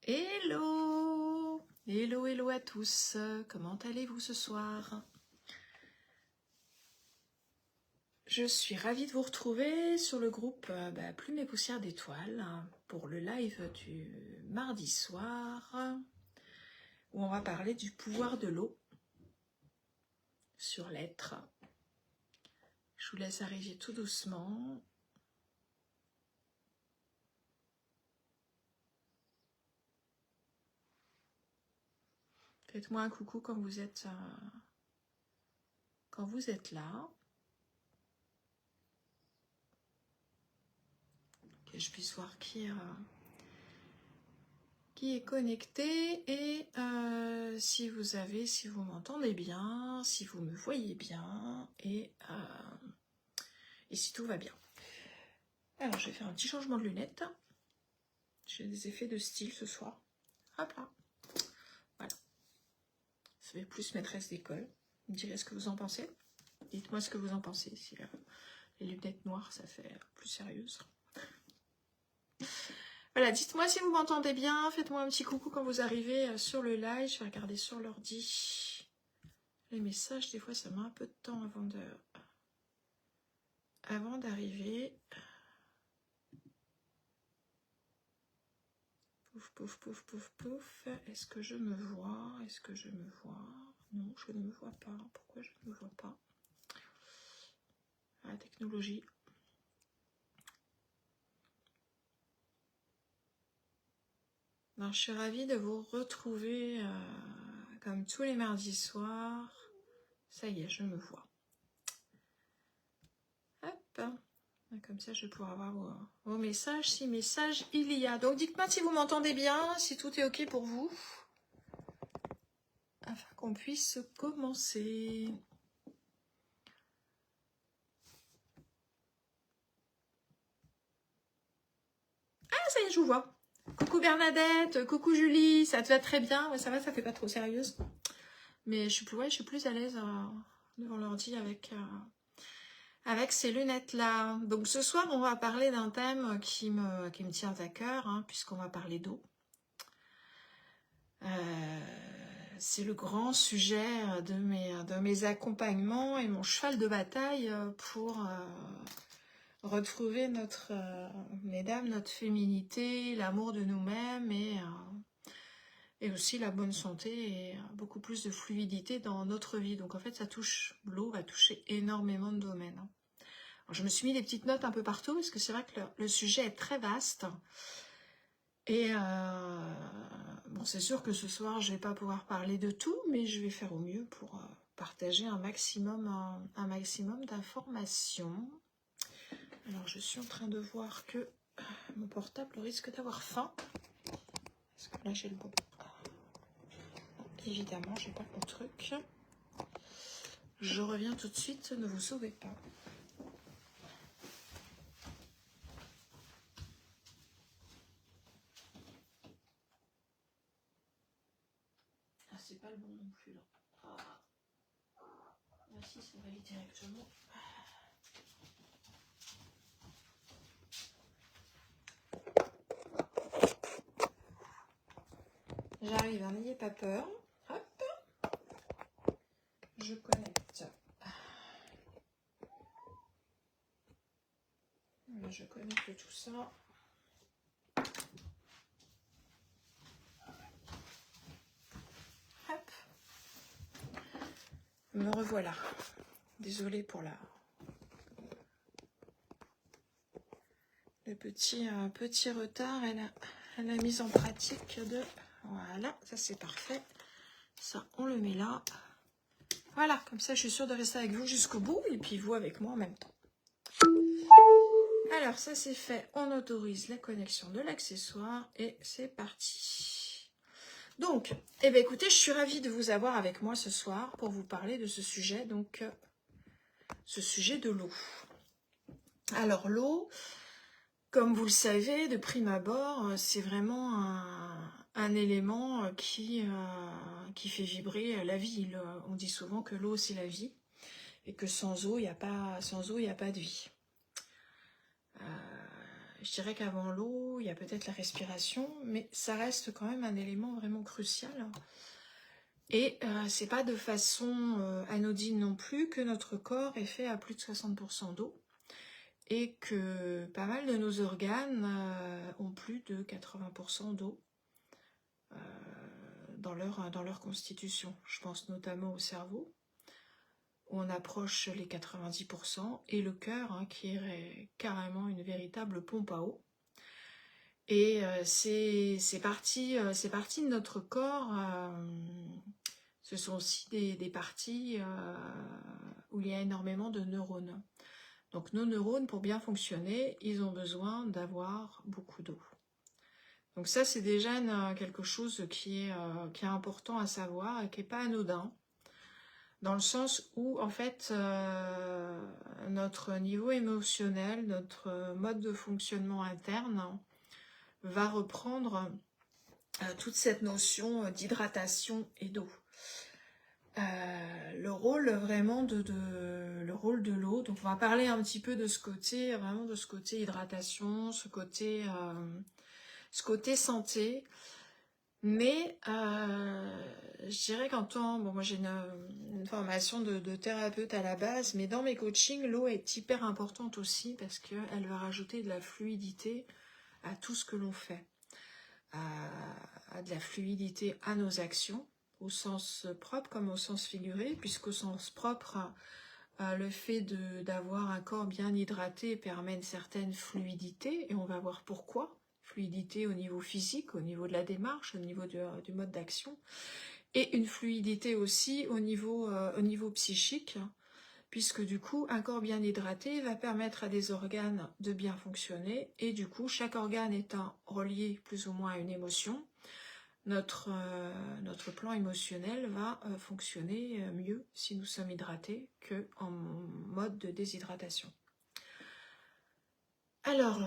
Hello! Hello, hello à tous. Comment allez-vous ce soir? Je suis ravie de vous retrouver sur le groupe Plumes et Poussières d'étoiles pour le live du mardi soir où on va parler du pouvoir de l'eau sur l'être. Je vous laisse arriver tout doucement. Faites-moi un coucou quand vous êtes là. Que je puisse voir qui est connecté et si vous m'entendez bien, si vous me voyez bien et si tout va bien. Alors je vais faire un petit changement de lunettes. J'ai des effets de style ce soir. Hop là. Voilà. Ça fait plus maîtresse d'école. Vous me direz ce que vous en pensez. Dites-moi ce que vous en pensez. Si les lunettes noires, ça fait plus sérieuse. Voilà, dites-moi si vous m'entendez bien. Faites-moi un petit coucou quand vous arrivez sur le live. Je vais regarder sur l'ordi. Les messages, des fois, ça met un peu de temps avant d'arriver. Pouf, pouf, pouf, pouf, pouf. Est-ce que je me vois? Est-ce que je me vois? Non, je ne me vois pas. Pourquoi je ne me vois pas? La technologie. Alors, je suis ravie de vous retrouver comme tous les mardis soirs. Ça y est, je me vois. Hop. Comme ça, je vais pouvoir avoir vos messages, si messages il y a. Donc, dites-moi si vous m'entendez bien, si tout est OK pour vous. Afin qu'on puisse commencer. Ah, ça y est, je vous vois. Coucou Bernadette, coucou Julie, ça te va très bien? Ouais, ça va, ça fait pas trop sérieuse. Mais je suis plus à l'aise devant l'ordi avec ces lunettes-là. Donc ce soir, on va parler d'un thème qui me tient à cœur, puisqu'on va parler d'eau. C'est le grand sujet de mes accompagnements et mon cheval de bataille pour retrouver notre féminité, l'amour de nous-mêmes et aussi la bonne santé et beaucoup plus de fluidité dans notre vie. Donc en fait, l'eau va toucher énormément de domaines. Alors, je me suis mis des petites notes un peu partout parce que c'est vrai que le sujet est très vaste. Et bon, c'est sûr que ce soir, je vais pas pouvoir parler de tout, mais je vais faire au mieux pour partager un maximum d'informations. Alors, je suis en train de voir que mon portable risque d'avoir faim. Est-ce que là, j'ai le bon? Évidemment, j'ai pas le bon truc. Je reviens tout de suite, ne vous sauvez pas. Ah, c'est pas le bon non plus, là. Ah, si, ça va aller directement. J'arrive, n'ayez pas peur. Hop. Je connecte. Voilà, je connecte tout ça. Hop. Me revoilà. Désolée pour le petit retard et la mise en pratique de... Voilà, ça c'est parfait. Ça, on le met là. Voilà, comme ça je suis sûre de rester avec vous jusqu'au bout et puis vous avec moi en même temps. Alors, ça c'est fait. On autorise la connexion de l'accessoire et c'est parti. Donc, eh bien, écoutez, je suis ravie de vous avoir avec moi ce soir pour vous parler de ce sujet, donc ce sujet de l'eau. Alors, l'eau, comme vous le savez, de prime abord, c'est vraiment un élément qui fait vibrer la vie. On dit souvent que l'eau, c'est la vie et que sans eau, il n'y a pas de vie. je dirais qu'avant l'eau, il y a peut-être la respiration, mais ça reste quand même un élément vraiment crucial. Et c'est pas de façon anodine non plus que notre corps est fait à plus de 60% d'eau et que pas mal de nos organes ont plus de 80% d'eau dans leur constitution. Je pense notamment au cerveau, où on approche les 90%, et le cœur, hein, qui est carrément une véritable pompe à eau. Et ces parties de notre corps, ce sont aussi des parties où il y a énormément de neurones. Donc nos neurones, pour bien fonctionner, ils ont besoin d'avoir beaucoup d'eau. Donc ça, c'est déjà quelque chose qui est important à savoir et qui n'est pas anodin, dans le sens où, en fait, notre niveau émotionnel, notre mode de fonctionnement interne va reprendre toute cette notion d'hydratation et d'eau. Le rôle vraiment le rôle de l'eau, donc on va parler un petit peu de ce côté, vraiment de ce côté hydratation, ce côté santé, mais je dirais qu'en tant, bon, moi j'ai une formation de thérapeute à la base, mais dans mes coachings, l'eau est hyper importante aussi parce qu'elle va rajouter de la fluidité à tout ce que l'on fait, à de la fluidité à nos actions, au sens propre comme au sens figuré, puisqu'au sens propre, le fait d'avoir un corps bien hydraté permet une certaine fluidité, et on va voir pourquoi. Fluidité au niveau physique, au niveau de la démarche, au niveau du mode d'action, et une fluidité aussi au niveau psychique, puisque du coup, un corps bien hydraté va permettre à des organes de bien fonctionner, et du coup, chaque organe étant relié plus ou moins à une émotion, notre plan émotionnel va fonctionner mieux si nous sommes hydratés qu'en mode de déshydratation. Alors,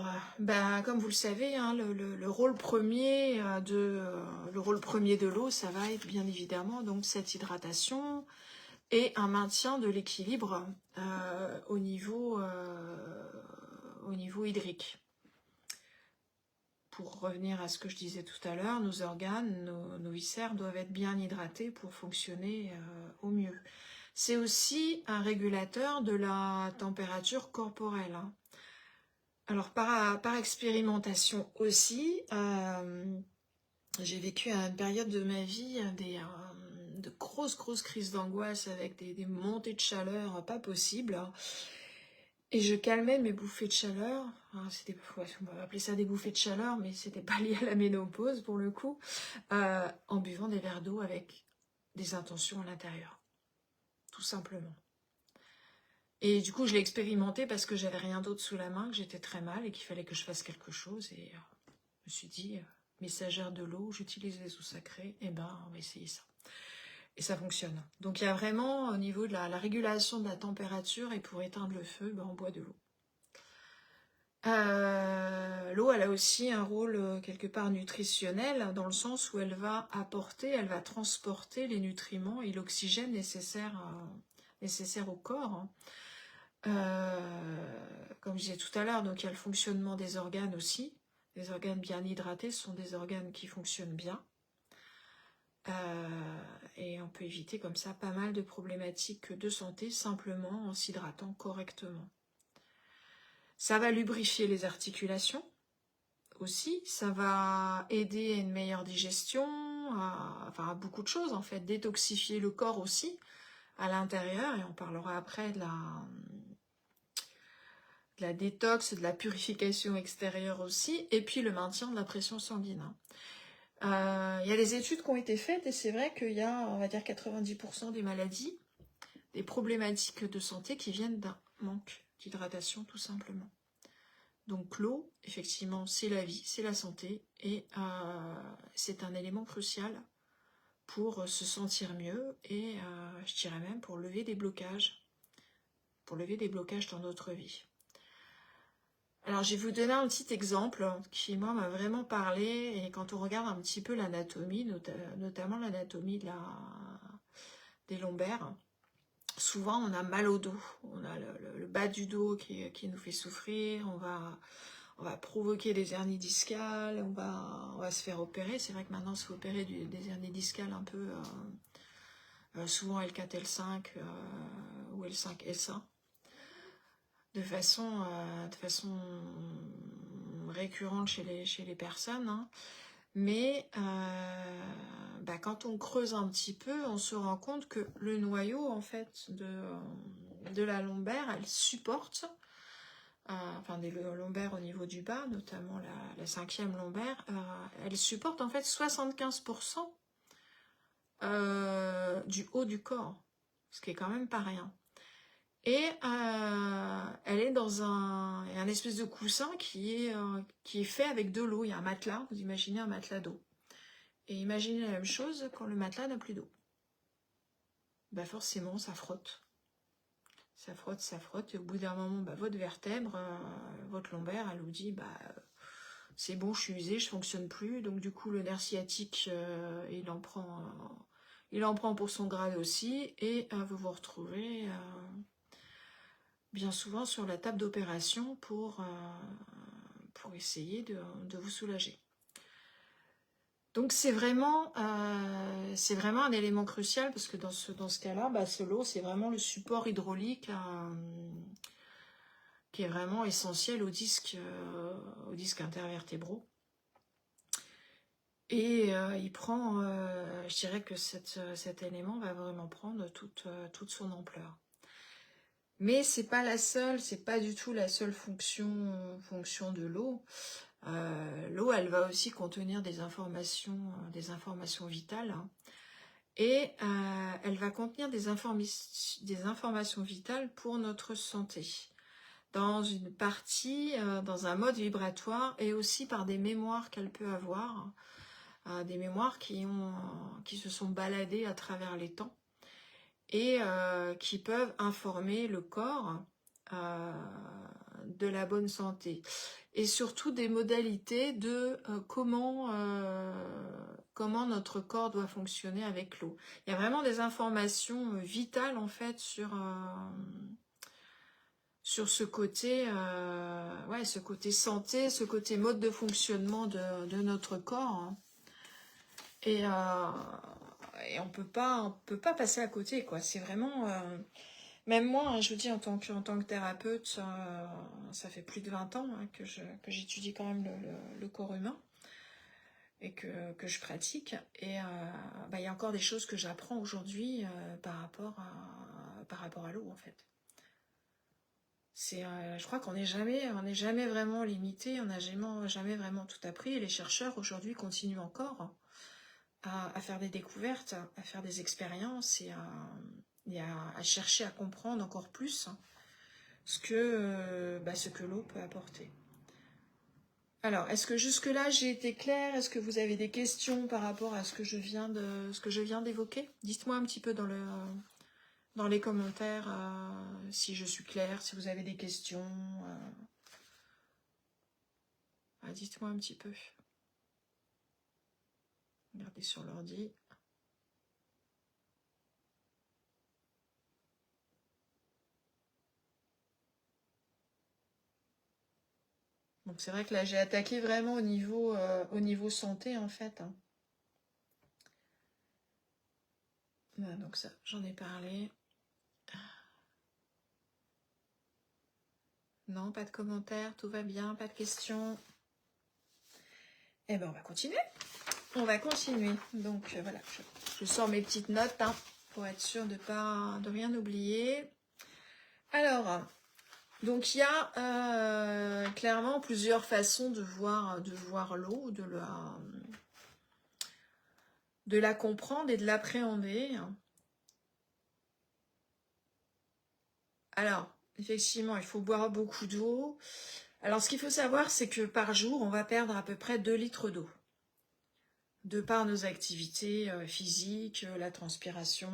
comme vous le savez, hein, le rôle premier de l'eau, ça va être bien évidemment donc cette hydratation et un maintien de l'équilibre au niveau hydrique. Pour revenir à ce que je disais tout à l'heure, nos organes, nos viscères doivent être bien hydratés pour fonctionner au mieux. C'est aussi un régulateur de la température corporelle, hein. Alors par expérimentation aussi, j'ai vécu à une période de ma vie de grosses crises d'angoisse avec des montées de chaleur pas possibles. Et je calmais mes bouffées de chaleur, on va appeler ça des bouffées de chaleur, mais c'était pas lié à la ménopause pour le coup, en buvant des verres d'eau avec des intentions à l'intérieur, tout simplement. Et du coup, je l'ai expérimenté parce que j'avais rien d'autre sous la main, que j'étais très mal et qu'il fallait que je fasse quelque chose. Et je me suis dit, messagère de l'eau, j'utilise les eaux sacrées, et on va essayer ça. Et ça fonctionne. Donc il y a vraiment, au niveau de la régulation de la température, et pour éteindre le feu, on boit de l'eau. L'eau, elle a aussi un rôle quelque part nutritionnel, dans le sens où elle va transporter les nutriments et l'oxygène nécessaire au corps. Comme je disais tout à l'heure, donc il y a le fonctionnement des organes aussi. Les organes bien hydratés sont des organes qui fonctionnent bien. Et on peut éviter comme ça pas mal de problématiques de santé simplement en s'hydratant correctement. Ça va lubrifier les articulations aussi, ça va aider à une meilleure digestion, à beaucoup de choses en fait, détoxifier le corps aussi à l'intérieur, et on parlera après de la détox, de la purification extérieure aussi, et puis le maintien de la pression sanguine. Il y a des études qui ont été faites, et c'est vrai qu'il y a, on va dire, 90% des maladies, des problématiques de santé qui viennent d'un manque d'hydratation tout simplement. Donc l'eau, effectivement, c'est la vie, c'est la santé, et c'est un élément crucial pour se sentir mieux, et je dirais même pour lever des blocages dans notre vie. Alors je vais vous donner un petit exemple qui moi m'a vraiment parlé, et quand on regarde un petit peu l'anatomie, notamment l'anatomie des lombaires, souvent on a mal au dos, on a le bas du dos qui nous fait souffrir, on va on va provoquer des hernies discales, on va se faire opérer. C'est vrai que maintenant, on se fait opérer des hernies discales un peu, souvent L4, L5 ou L5, S1, de façon récurrente chez les personnes, hein. Mais quand on creuse un petit peu, on se rend compte que le noyau en fait de la lombaire, elle supporte, enfin des lombaires au niveau du bas, notamment la 5e lombaire, elle supporte en fait 75% du haut du corps, ce qui est quand même pas rien. Et elle est dans un espèce de coussin qui est fait avec de l'eau. Il y a un matelas, vous imaginez un matelas d'eau. Et imaginez la même chose quand le matelas n'a plus d'eau. Bah forcément, ça frotte. Ça frotte, ça frotte. Et au bout d'un moment, votre vertèbre, votre lombaire, elle vous dit, c'est bon, je suis usée, je fonctionne plus. Donc du coup, le nerf sciatique, il en prend pour son grade aussi. Et vous vous retrouvez bien souvent sur la table d'opération pour essayer de vous soulager. Donc c'est vraiment un élément crucial parce que dans ce cas-là, l'eau, c'est vraiment le support hydraulique qui est vraiment essentiel aux disques intervertébraux. Et il prend, je dirais que cet élément va vraiment prendre toute son ampleur. Mais c'est pas du tout la seule fonction de l'eau. L'eau, elle va aussi contenir des informations vitales, hein, et elle va contenir des informations vitales pour notre santé, dans une partie, dans un mode vibratoire, et aussi par des mémoires qu'elle peut avoir, des mémoires qui se sont baladées à travers les temps, et qui peuvent informer le corps de la bonne santé. Et surtout des modalités de comment notre corps doit fonctionner avec l'eau. Il y a vraiment des informations vitales en fait sur ce côté ce côté santé, ce côté mode de fonctionnement de notre corps, hein. Et on peut pas passer à côté, quoi. C'est vraiment même moi, hein, je vous dis, en tant que thérapeute, ça fait plus de 20 ans, hein, que j'étudie quand même le corps humain et que je pratique. Et il y a encore des choses que j'apprends aujourd'hui par rapport à l'eau, en fait. Je crois qu'on n'est jamais vraiment limité, on n'a jamais vraiment tout appris. Et les chercheurs aujourd'hui continuent encore à faire des découvertes, à faire des expériences et à chercher à comprendre encore plus ce que l'eau peut apporter. Alors, est-ce que jusque-là j'ai été claire? Est-ce que vous avez des questions par rapport à ce que je viens d'évoquer? Dites-moi un petit peu dans les commentaires si je suis claire, si vous avez des questions. Dites-moi un petit peu. Regardez sur l'ordi. Donc c'est vrai que là j'ai attaqué vraiment au niveau santé en fait, hein. Voilà, donc ça, j'en ai parlé. Non, pas de commentaires, tout va bien, pas de questions. Eh bien, on va continuer. Donc voilà, je sors mes petites notes, hein, pour être sûre de rien oublier. Alors, donc il y a clairement plusieurs façons de voir l'eau, de la comprendre et de l'appréhender. Alors, effectivement, il faut boire beaucoup d'eau. Alors, ce qu'il faut savoir, c'est que par jour, on va perdre à peu près 2 litres d'eau. De par nos activités physiques, la transpiration,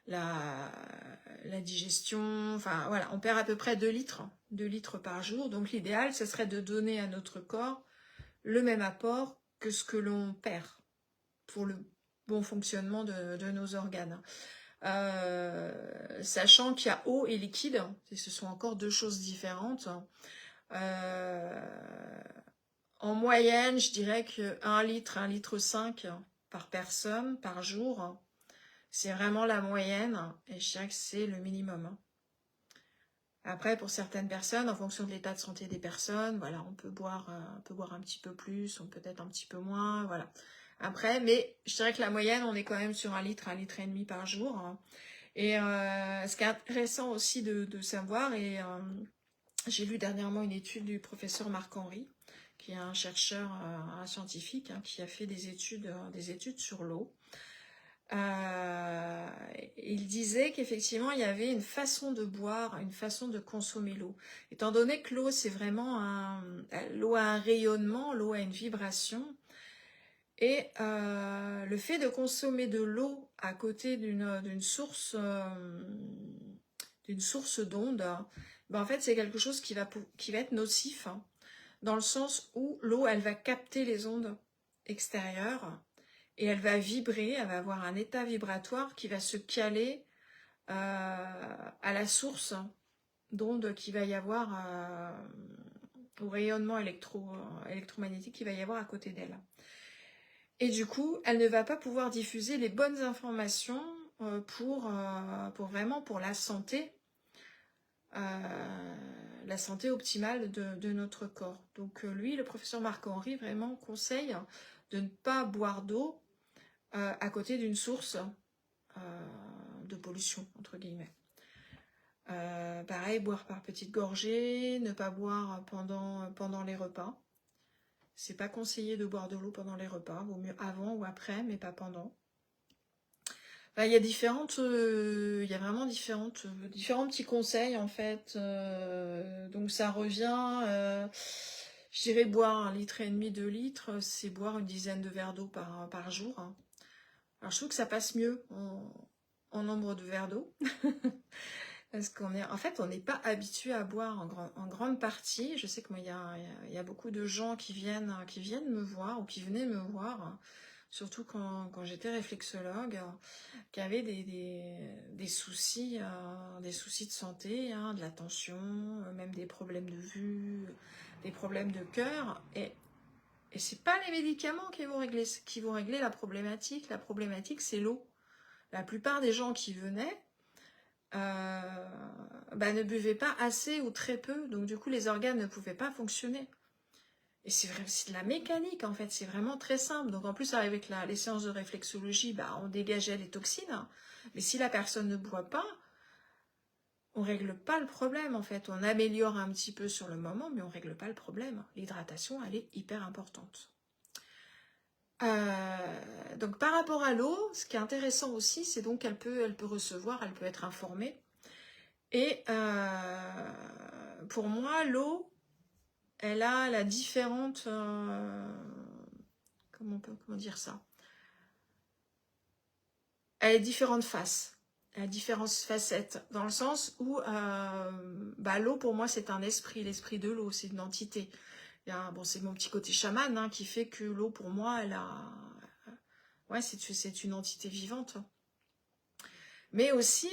la digestion, enfin voilà, on perd à peu près 2 litres par jour. Donc l'idéal, ce serait de donner à notre corps le même apport que ce que l'on perd pour le bon fonctionnement de nos organes. Sachant qu'il y a eau et liquide, et ce sont encore deux choses différentes. En moyenne, je dirais que 1 litre, 1,5 litre par personne, par jour, c'est vraiment la moyenne, et je dirais que c'est le minimum. Après, pour certaines personnes, en fonction de l'état de santé des personnes, voilà, on peut boire un petit peu plus, on peut être un petit peu moins, voilà. Après, mais je dirais que la moyenne, on est quand même sur 1 litre, 1,5 litre par jour. Et ce qui est intéressant aussi de savoir, et j'ai lu dernièrement une étude du professeur Marc-Henri, qui est un chercheur, un scientifique, hein, qui a fait des études sur l'eau. Il disait qu'effectivement, il y avait une façon de boire, une façon de consommer l'eau. Étant donné que l'eau, c'est vraiment l'eau a un rayonnement, l'eau a une vibration, et le fait de consommer de l'eau à côté d'une source d'onde, ben en fait, c'est quelque chose qui va être nocif, hein, dans le sens où l'eau, elle va capter les ondes extérieures, et elle va vibrer, elle va avoir un état vibratoire qui va se caler à la source d'ondes qu'il va y avoir, au rayonnement électromagnétique qu'il va y avoir à côté d'elle. Et du coup, elle ne va pas pouvoir diffuser les bonnes informations pour la santé optimale de notre corps. Donc lui, le professeur Marc-Henri, vraiment conseille de ne pas boire d'eau à côté d'une source de pollution, entre guillemets. Pareil, boire par petites gorgées, ne pas boire pendant les repas. C'est pas conseillé de boire de l'eau pendant les repas, vaut mieux avant ou après, mais pas pendant. Enfin, il y a vraiment différents petits conseils en fait. Donc ça revient, je dirais boire 1,5 litre, 2 litres, c'est boire une dizaine de verres d'eau par jour. Alors je trouve que ça passe mieux en nombre de verres d'eau. Parce on n'est pas habitué à boire en grande partie. Je sais que moi, il y a beaucoup de gens qui viennent me voir, ou qui venaient me voir, surtout quand j'étais réflexologue, qui avaient des soucis de santé, hein, de la tension, même des problèmes de vue, des problèmes de cœur. Et c'est pas les médicaments qui vont régler la problématique. La problématique, c'est l'eau. La plupart des gens qui venaient, ne buvaient pas assez ou très peu, donc du coup les organes ne pouvaient pas fonctionner. Et c'est de la mécanique en fait, c'est vraiment très simple. Donc en plus avec les séances de réflexologie, on dégageait les toxines, mais si la personne ne boit pas, on règle pas le problème en fait. On améliore un petit peu sur le moment, mais on règle pas le problème. L'hydratation, elle est hyper importante. Donc par rapport à l'eau, ce qui est intéressant aussi, c'est donc qu'elle peut recevoir, elle peut être informée. Et pour moi, l'eau, elle a la différente... comment dire ça? Elle a différentes faces. Elle a différentes facettes. Dans le sens où l'eau, pour moi, c'est un esprit. L'esprit de l'eau, c'est une entité. C'est mon petit côté chaman, hein, qui fait que l'eau, pour moi, elle a... Ouais, c'est une entité vivante. Mais aussi,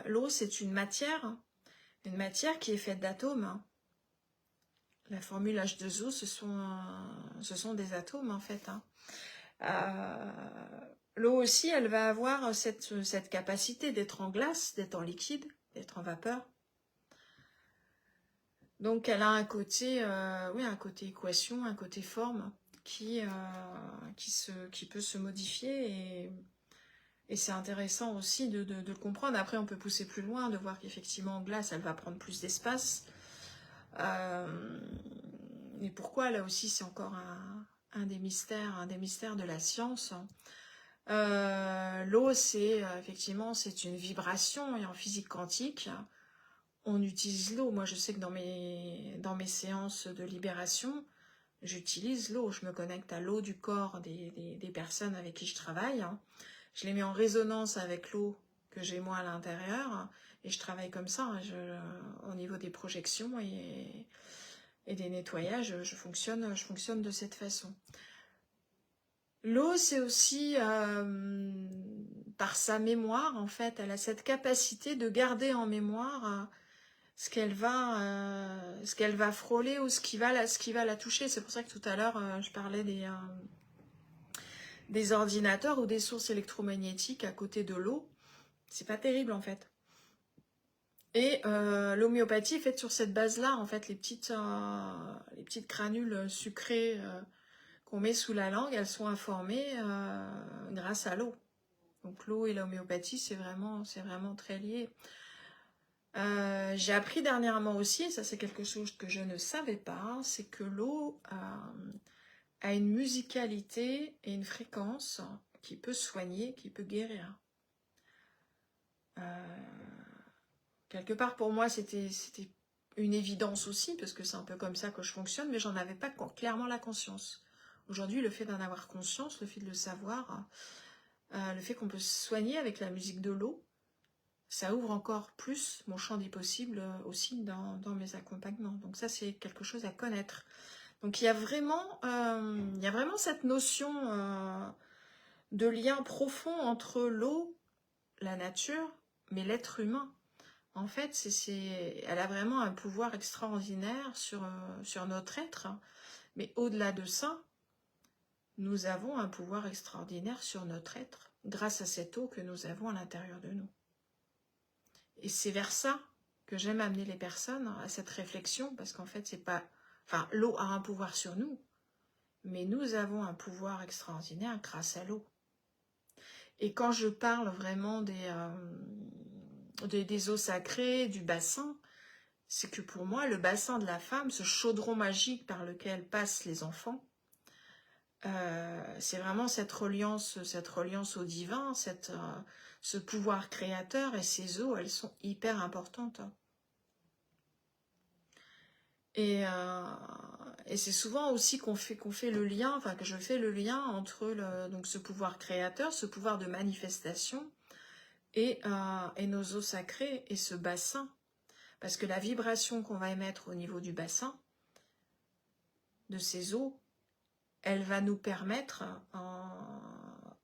l'eau, c'est une matière qui est faite d'atomes. La formule H2O, ce sont des atomes, en fait. L'eau aussi, elle va avoir cette capacité d'être en glace, d'être en liquide, d'être en vapeur. Donc, elle a un côté équation, un côté forme qui peut se modifier, et c'est intéressant aussi de le comprendre. Après, on peut pousser plus loin, de voir qu'effectivement, en glace, elle va prendre plus d'espace. Et pourquoi, là aussi, c'est encore un des mystères de la science. L'eau, effectivement, c'est une vibration, et en physique quantique, on utilise l'eau. Moi, je sais que dans mes séances de libération, j'utilise l'eau. Je me connecte à l'eau du corps des personnes avec qui je travaille. Je les mets en résonance avec l'eau que j'ai moi à l'intérieur, et je travaille comme ça. Au niveau des projections et des nettoyages, je fonctionne de cette façon. L'eau, c'est aussi, par sa mémoire, en fait, elle a cette capacité de garder en mémoire ce qu'elle va frôler ou ce qui va la toucher. C'est pour ça que tout à l'heure, je parlais des ordinateurs ou des sources électromagnétiques à côté de l'eau. C'est pas terrible en fait. Et l'homéopathie est faite sur cette base-là, en fait, les petites granules sucrées qu'on met sous la langue, elles sont informées grâce à l'eau. Donc l'eau et l'homéopathie, c'est vraiment très lié. J'ai appris dernièrement aussi, et ça c'est quelque chose que je ne savais pas, c'est que l'eau a une musicalité et une fréquence qui peut soigner, qui peut guérir. Quelque part pour moi c'était une évidence aussi, parce que c'est un peu comme ça que je fonctionne, mais j'en avais pas clairement la conscience. Aujourd'hui, le fait d'en avoir conscience, le fait de le savoir, le fait qu'on peut se soigner avec la musique de l'eau, ça ouvre encore plus mon champ des possibles aussi dans mes accompagnements. Donc ça, c'est quelque chose à connaître. Donc il y a vraiment cette notion de lien profond entre l'eau, la nature, mais l'être humain. En fait, elle a vraiment un pouvoir extraordinaire sur notre être. Mais au-delà de ça, nous avons un pouvoir extraordinaire sur notre être grâce à cette eau que nous avons à l'intérieur de nous. Et c'est vers ça que j'aime amener les personnes, à cette réflexion, parce qu'en fait, c'est pas... Enfin, l'eau a un pouvoir sur nous, mais nous avons un pouvoir extraordinaire grâce à l'eau. Et quand je parle vraiment des eaux sacrées, du bassin, c'est que pour moi, le bassin de la femme, ce chaudron magique par lequel passent les enfants, c'est vraiment cette reliance au divin, ce pouvoir créateur, et ces eaux, elles sont hyper importantes. Et c'est souvent aussi qu'on fait le lien, enfin que je fais le lien entre donc ce pouvoir créateur, ce pouvoir de manifestation, et nos eaux sacrées et ce bassin. Parce que la vibration qu'on va émettre au niveau du bassin, de ces eaux, elle va nous permettre,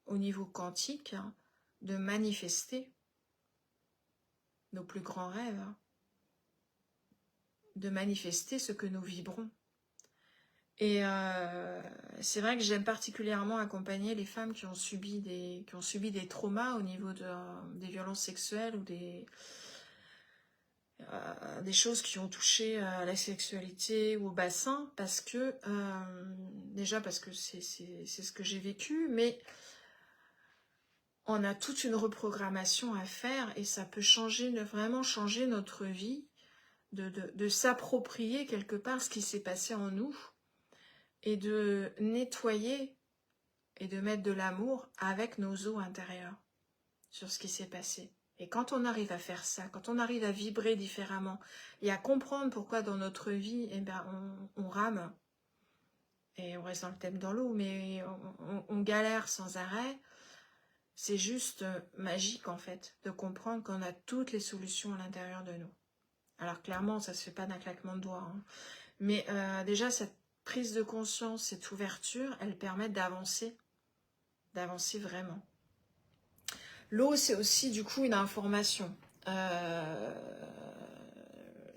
au niveau quantique, de manifester nos plus grands rêves, de manifester ce que nous vibrons. Et c'est vrai que j'aime particulièrement accompagner les femmes qui ont subi des traumas au niveau des violences sexuelles ou des choses qui ont touché à la sexualité ou au bassin, parce que déjà parce que c'est ce que j'ai vécu, mais on a toute une reprogrammation à faire et ça peut vraiment changer notre vie, de s'approprier quelque part ce qui s'est passé en nous et de nettoyer et de mettre de l'amour avec nos eaux intérieures sur ce qui s'est passé. Et quand on arrive à faire ça, quand on arrive à vibrer différemment et à comprendre pourquoi dans notre vie, on rame, et on reste dans le thème dans l'eau, mais on galère sans arrêt, c'est juste magique en fait, de comprendre qu'on a toutes les solutions à l'intérieur de nous. Alors clairement, ça se fait pas d'un claquement de doigts, hein. Mais déjà cette prise de conscience, cette ouverture, elle permet d'avancer vraiment. L'eau, c'est aussi du coup une information.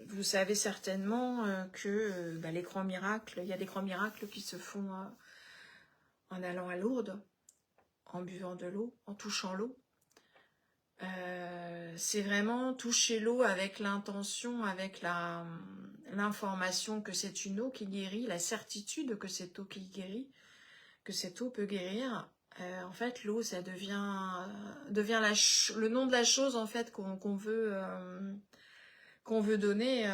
Vous savez certainement que les grands miracles, il y a des grands miracles qui se font en allant à Lourdes, en buvant de l'eau, en touchant l'eau. C'est vraiment toucher l'eau avec l'intention, avec l'information que c'est une eau qui guérit, la certitude que cette eau qui guérit, que cette eau peut guérir. En fait, l'eau, ça devient le nom de la chose en fait qu'on veut donner.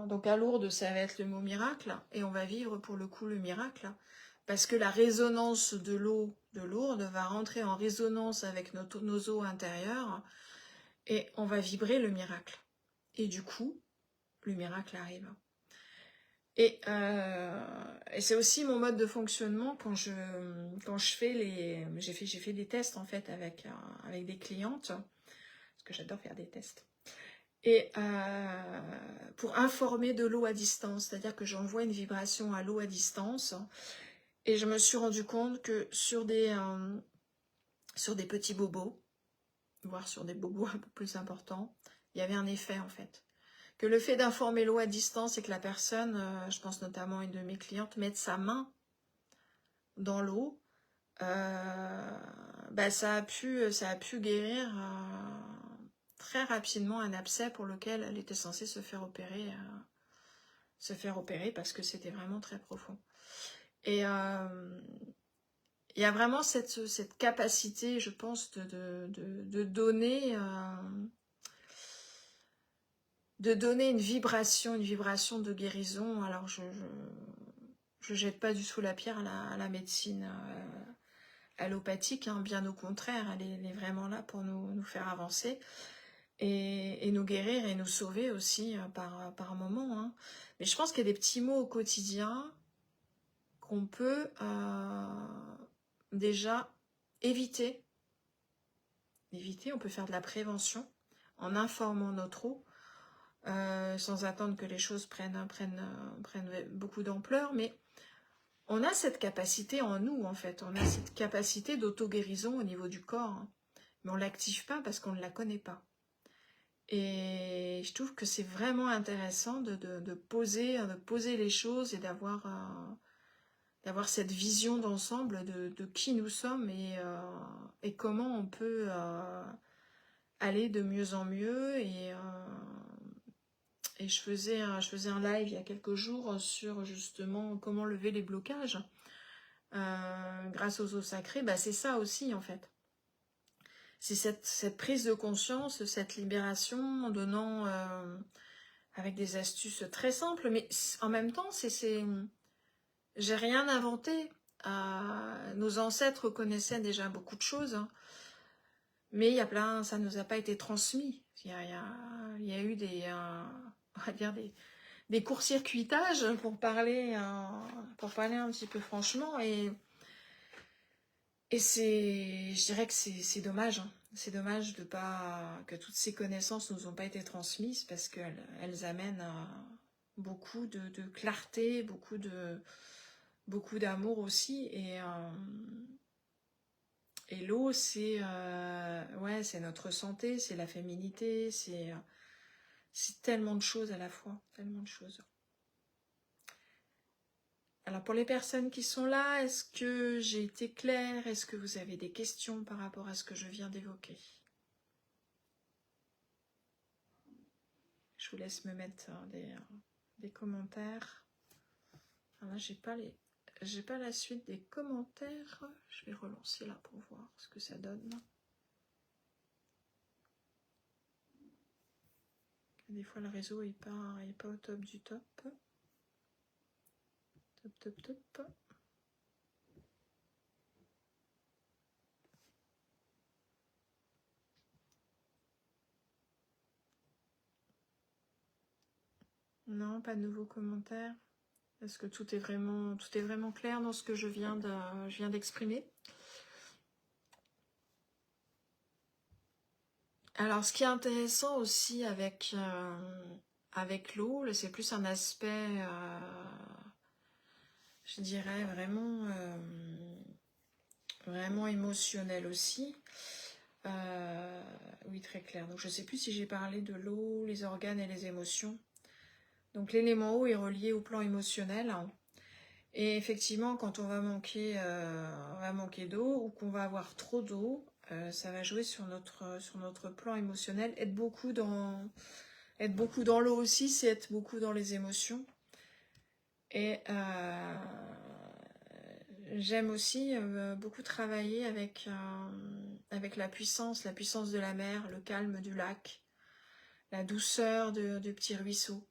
Donc à Lourdes, ça va être le mot miracle, et on va vivre pour le coup le miracle, parce que la résonance de l'eau de Lourdes va rentrer en résonance avec nos eaux intérieures, et on va vibrer le miracle. Et du coup, le miracle arrive. Et c'est aussi mon mode de fonctionnement quand je fais j'ai fait des tests en fait avec des clientes, parce que j'adore faire des tests. Et pour informer de l'eau à distance, c'est-à-dire que j'envoie une vibration à l'eau à distance, et je me suis rendu compte que sur des petits bobos, voire sur des bobos un peu plus importants, il y avait un effet en fait. que le fait d'informer l'eau à distance et que la personne, je pense notamment à une de mes clientes, mette sa main dans l'eau, bah ça a pu guérir très rapidement un abcès pour lequel elle était censée se faire opérer parce que c'était vraiment très profond. Et il y a vraiment cette capacité, je pense, de donner une vibration de guérison. Alors je jette pas du tout la pierre à la médecine allopathique, hein, bien au contraire, elle est vraiment là pour nous faire avancer et nous guérir et nous sauver aussi par moment. Hein. Mais je pense qu'il y a des petits mots au quotidien qu'on peut déjà éviter. On peut faire de la prévention en informant notre eau, sans attendre que les choses prennent beaucoup d'ampleur, mais on a cette capacité en nous, en fait. On a cette capacité d'auto-guérison au niveau du corps, hein. Mais on ne l'active pas parce qu'on ne la connaît pas. Et je trouve que c'est vraiment intéressant de poser les choses et d'avoir cette vision d'ensemble de qui nous sommes et comment on peut aller de mieux en mieux. Et je faisais un live il y a quelques jours sur justement comment lever les blocages grâce aux eaux sacrées. Bah, c'est ça aussi en fait. C'est cette prise de conscience, cette libération en donnant avec des astuces très simples, mais en même temps, j'ai rien inventé. Nos ancêtres connaissaient déjà beaucoup de choses, hein, mais il y a plein, ça ne nous a pas été transmis. Il y a eu on va dire des court-circuitages pour parler un petit peu franchement, et je dirais que c'est dommage. Hein. C'est dommage que toutes ces connaissances ne nous ont pas été transmises parce qu'elles amènent beaucoup de clarté, beaucoup d'amour aussi. Et l'eau, c'est notre santé, c'est la féminité, c'est tellement de choses à la fois, tellement de choses. Alors pour les personnes qui sont là, est-ce que j'ai été claire? Est-ce que vous avez des questions par rapport à ce que je viens d'évoquer? Je vous laisse me mettre des commentaires. Alors là, j'ai pas la suite des commentaires. Je vais relancer là pour voir ce que ça donne. Des fois, le réseau est pas au top du top. Top. Non, pas de nouveaux commentaires. Est-ce que tout est vraiment clair dans ce que je viens d'exprimer? Alors, ce qui est intéressant aussi avec l'eau, c'est plus un aspect, je dirais, vraiment émotionnel aussi. Oui, très clair. Donc, je ne sais plus si j'ai parlé de l'eau, les organes et les émotions. Donc, l'élément eau est relié au plan émotionnel. Et effectivement, quand on va manquer d'eau ou qu'on va avoir trop d'eau, ça va jouer sur notre plan émotionnel. Être beaucoup dans l'eau aussi, c'est être beaucoup dans les émotions. Et j'aime aussi beaucoup travailler avec la puissance de la mer, le calme du lac, la douceur du petit ruisseau.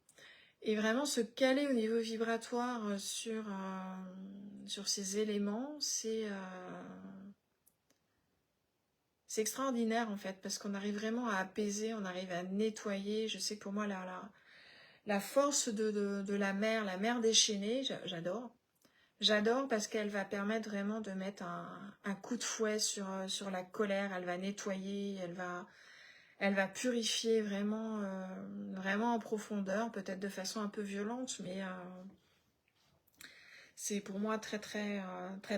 Et vraiment se caler au niveau vibratoire sur ces éléments, c'est extraordinaire en fait, parce qu'on arrive vraiment à apaiser, on arrive à nettoyer. Je sais que pour moi, la force de la mer déchaînée, j'adore. J'adore parce qu'elle va permettre vraiment de mettre un coup de fouet sur la colère, elle va nettoyer, elle va purifier vraiment en profondeur, peut-être de façon un peu violente, mais c'est pour moi très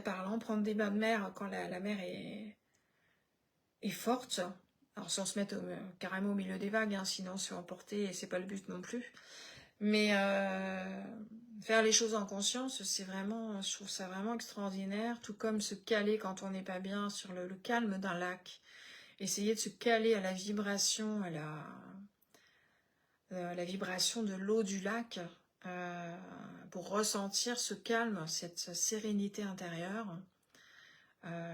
parlant. Prendre des bains de mer quand la mer est forte, Alors sans se mettre carrément au milieu des vagues, hein, sinon se emporter, et c'est pas le but non plus. Mais faire les choses en conscience, c'est vraiment, je trouve ça vraiment extraordinaire, tout comme se caler quand on n'est pas bien sur le calme d'un lac. Essayer de se caler à la vibration, à la vibration de l'eau du lac, pour ressentir ce calme, cette sérénité intérieure.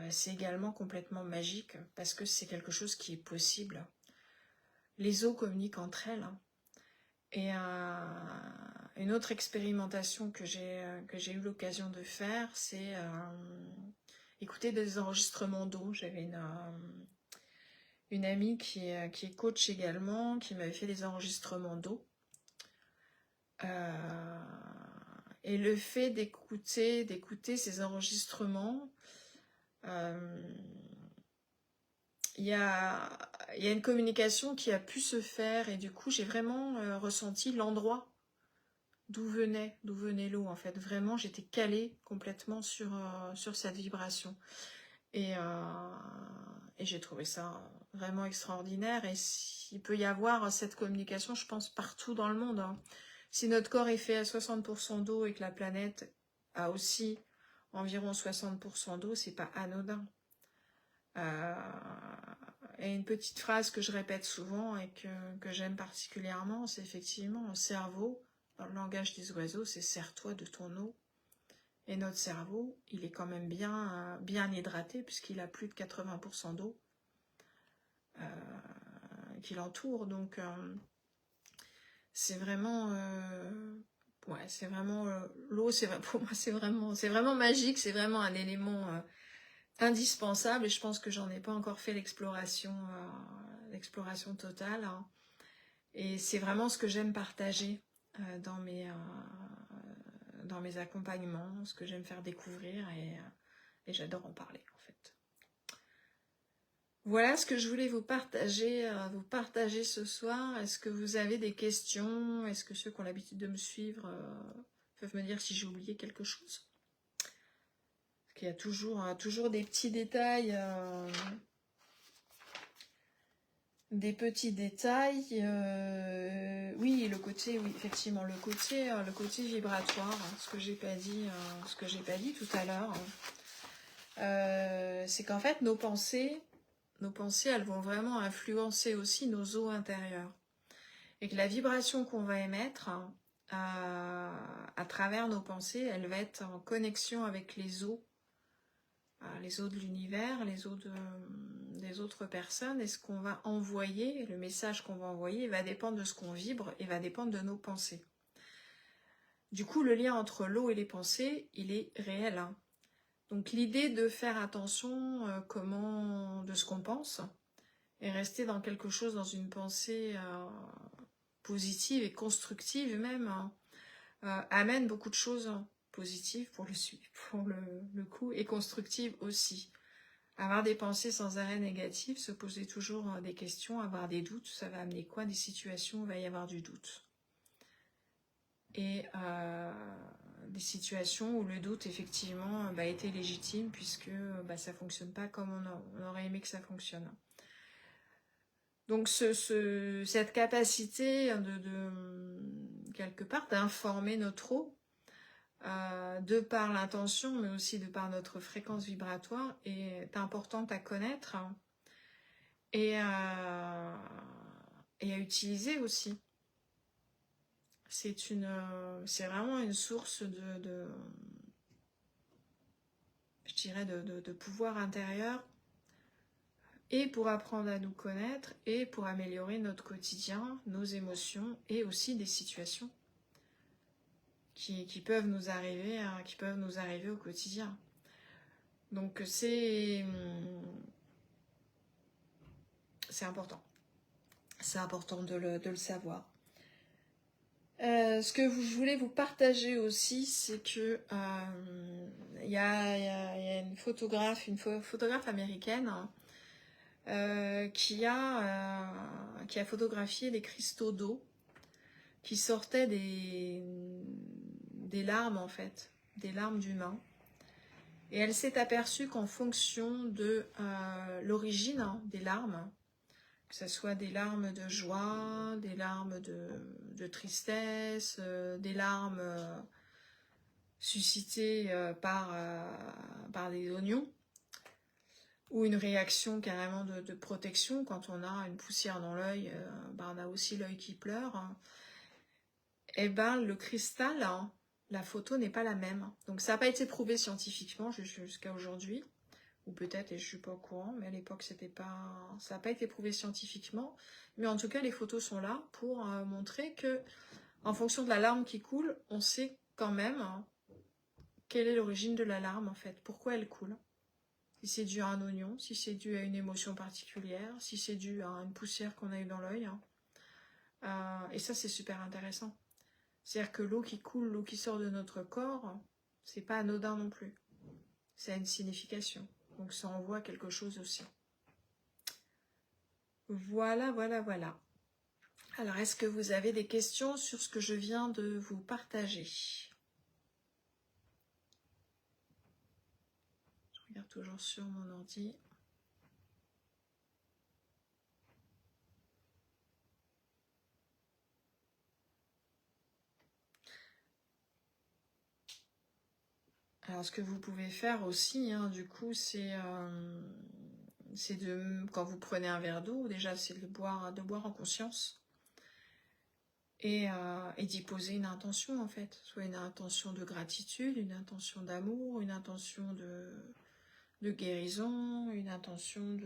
C'est également complètement magique, parce que c'est quelque chose qui est possible. Les eaux communiquent entre elles. Et une autre expérimentation que j'ai eu l'occasion de faire, c'est écouter des enregistrements d'eau. J'avais une amie qui est coach également, qui m'avait fait des enregistrements d'eau. Et le fait d'écouter ces enregistrements, il y a une communication qui a pu se faire, et du coup j'ai vraiment ressenti l'endroit d'où venait l'eau, en fait. Vraiment, j'étais calée complètement sur cette vibration. Et j'ai trouvé ça vraiment extraordinaire. Et il peut y avoir cette communication, je pense, partout dans le monde, hein. Si notre corps est fait à 60% d'eau et que la planète a aussi environ 60% d'eau, c'est pas anodin. Et une petite phrase que je répète souvent et que j'aime particulièrement, c'est effectivement: le cerveau, dans le langage des oiseaux, c'est serre-toi de ton eau. Et notre cerveau, il est quand même bien hydraté, puisqu'il a plus de 80% d'eau qui l'entoure. Donc c'est vraiment c'est vraiment l'eau, pour moi c'est vraiment magique, c'est vraiment un élément indispensable, et je pense que j'en ai pas encore fait l'exploration totale, hein. Et c'est vraiment ce que j'aime partager dans mes accompagnements, ce que j'aime faire découvrir, et j'adore en parler, en fait. Voilà ce que je voulais vous partager ce soir. Est-ce que vous avez des questions? Est-ce que ceux qui ont l'habitude de me suivre peuvent me dire si j'ai oublié quelque chose? Parce qu'il y a toujours des petits détails, oui, effectivement, le côté vibratoire, ce que j'ai pas dit tout à l'heure, c'est qu'en fait nos pensées, elles vont vraiment influencer aussi nos eaux intérieures, et que la vibration qu'on va émettre à travers nos pensées, elle va être en connexion avec les eaux de l'univers, les eaux des autres personnes, et ce qu'on va envoyer, le message qu'on va envoyer, va dépendre de ce qu'on vibre et va dépendre de nos pensées. Du coup, le lien entre l'eau et les pensées, il est réel, hein. Donc l'idée de faire attention de ce qu'on pense, et rester dans quelque chose, dans une pensée positive et constructive même, hein, amène beaucoup de choses positives pour le coup, et constructives aussi. Avoir des pensées sans arrêt négatives, se poser toujours des questions, avoir des doutes, ça va amener quoi? Des situations où il va y avoir du doute. Et des situations où le doute, effectivement, était légitime, puisque ça ne fonctionne pas comme on aurait aimé que ça fonctionne. Donc cette capacité quelque part d'informer notre eau, de par l'intention, mais aussi de par notre fréquence vibratoire, est importante à connaître, hein, et à utiliser aussi. C'est vraiment une source je dirais, de pouvoir intérieur, et pour apprendre à nous connaître, et pour améliorer notre quotidien, nos émotions, et aussi des situations qui peuvent nous arriver, au quotidien. Donc c'est important. C'est important de le savoir. Ce que je voulais vous partager aussi, c'est que il y a une photographe américaine, qui a photographié les cristaux d'eau qui sortaient des larmes, en fait, des larmes d'humains. Et elle s'est aperçue qu'en fonction de l'origine des larmes, Que ce soit des larmes de joie, des larmes de tristesse, des larmes suscitées par des oignons, ou une réaction carrément de protection. Quand on a une poussière dans l'œil, on a aussi l'œil qui pleure. Et le cristal, hein, la photo n'est pas la même. Donc ça n'a pas été prouvé scientifiquement jusqu'à aujourd'hui. Ou peut-être, et je ne suis pas au courant, mais à l'époque, ça n'a pas été prouvé scientifiquement. Mais en tout cas, les photos sont là pour montrer que, en fonction de la larme qui coule, on sait quand même quelle est l'origine de la larme, en fait. Pourquoi elle coule. Si c'est dû à un oignon, si c'est dû à une émotion particulière, si c'est dû à une poussière qu'on a eue dans l'œil. Et ça, c'est super intéressant. C'est-à-dire que l'eau qui coule, l'eau qui sort de notre corps, c'est pas anodin non plus. Ça a une signification. Donc ça envoie quelque chose aussi. Voilà, voilà, voilà. Alors, est-ce que vous avez des questions sur ce que je viens de vous partager? Je regarde toujours sur mon ordi. Alors, ce que vous pouvez faire aussi, hein, du coup, c'est quand vous prenez un verre d'eau, déjà, c'est de boire en conscience. Et d'y poser une intention, en fait. Soit une intention de gratitude, une intention d'amour, une intention de guérison, une intention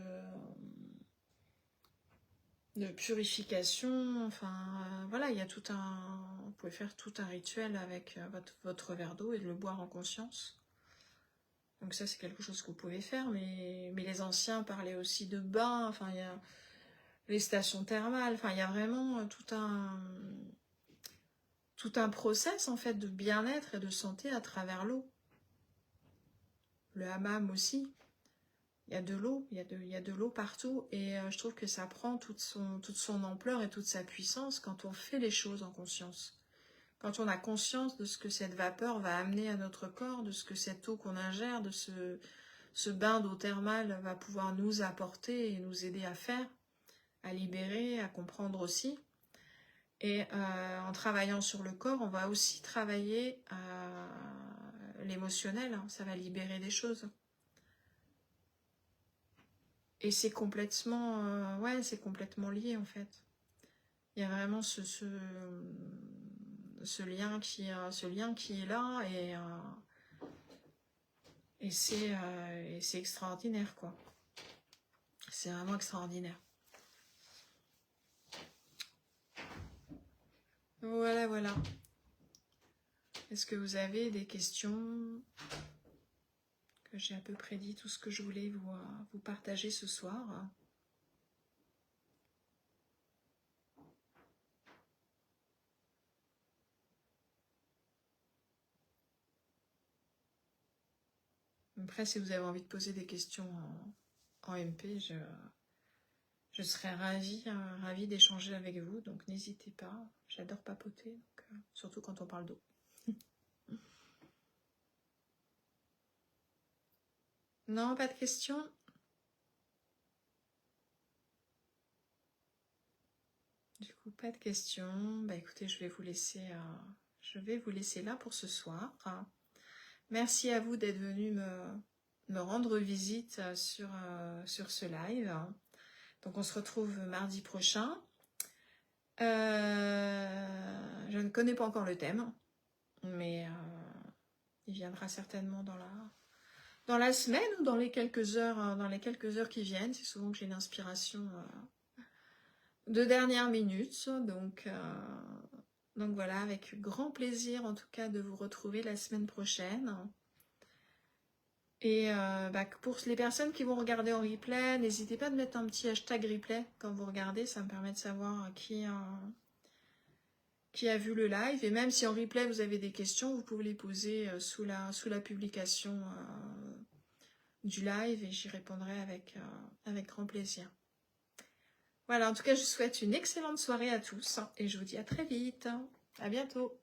de purification. Enfin, voilà, il y a tout un... Vous pouvez faire tout un rituel avec votre verre d'eau et de le boire en conscience. Donc ça, c'est quelque chose que vous pouvez faire, mais les anciens parlaient aussi de bains, enfin, il y a les stations thermales, enfin, il y a vraiment tout un process, en fait, de bien-être et de santé à travers l'eau. Le hammam aussi. Il y a de l'eau, il y a de l'eau partout, et je trouve que ça prend toute son ampleur et toute sa puissance quand on fait les choses en conscience. Quand on a conscience de ce que cette vapeur va amener à notre corps, de ce que cette eau qu'on ingère, de ce bain d'eau thermale va pouvoir nous apporter et nous aider à faire, à libérer, à comprendre aussi. Et en travaillant sur le corps, on va aussi travailler l'émotionnel, hein, ça va libérer des choses. Et c'est complètement, c'est complètement lié en fait. Il y a vraiment ce lien qui est là et c'est extraordinaire quoi. C'est vraiment extraordinaire. Voilà, voilà. Est-ce que vous avez des questions? Que j'ai à peu près dit tout ce que je voulais vous partager ce soir. Après, si vous avez envie de poser des questions en MP, je serais ravie d'échanger avec vous, donc n'hésitez pas. J'adore papoter, donc, surtout quand on parle d'eau. Non, pas de questions? Du coup, pas de questions. Bah écoutez, je vais vous laisser là pour ce soir. Merci à vous d'être venus me rendre visite sur ce live. Donc on se retrouve mardi prochain. Je ne connais pas encore le thème, mais il viendra certainement dans la semaine ou dans les quelques heures qui viennent. C'est souvent que j'ai une inspiration de dernière minute, donc voilà, avec grand plaisir en tout cas de vous retrouver la semaine prochaine. Et pour les personnes qui vont regarder en replay, n'hésitez pas à mettre un petit hashtag replay quand vous regardez, ça me permet de savoir qui a vu le live. Et même si en replay vous avez des questions, vous pouvez les poser sous la publication du live et j'y répondrai avec grand plaisir. Voilà, en tout cas, je vous souhaite une excellente soirée à tous et je vous dis à très vite. À bientôt.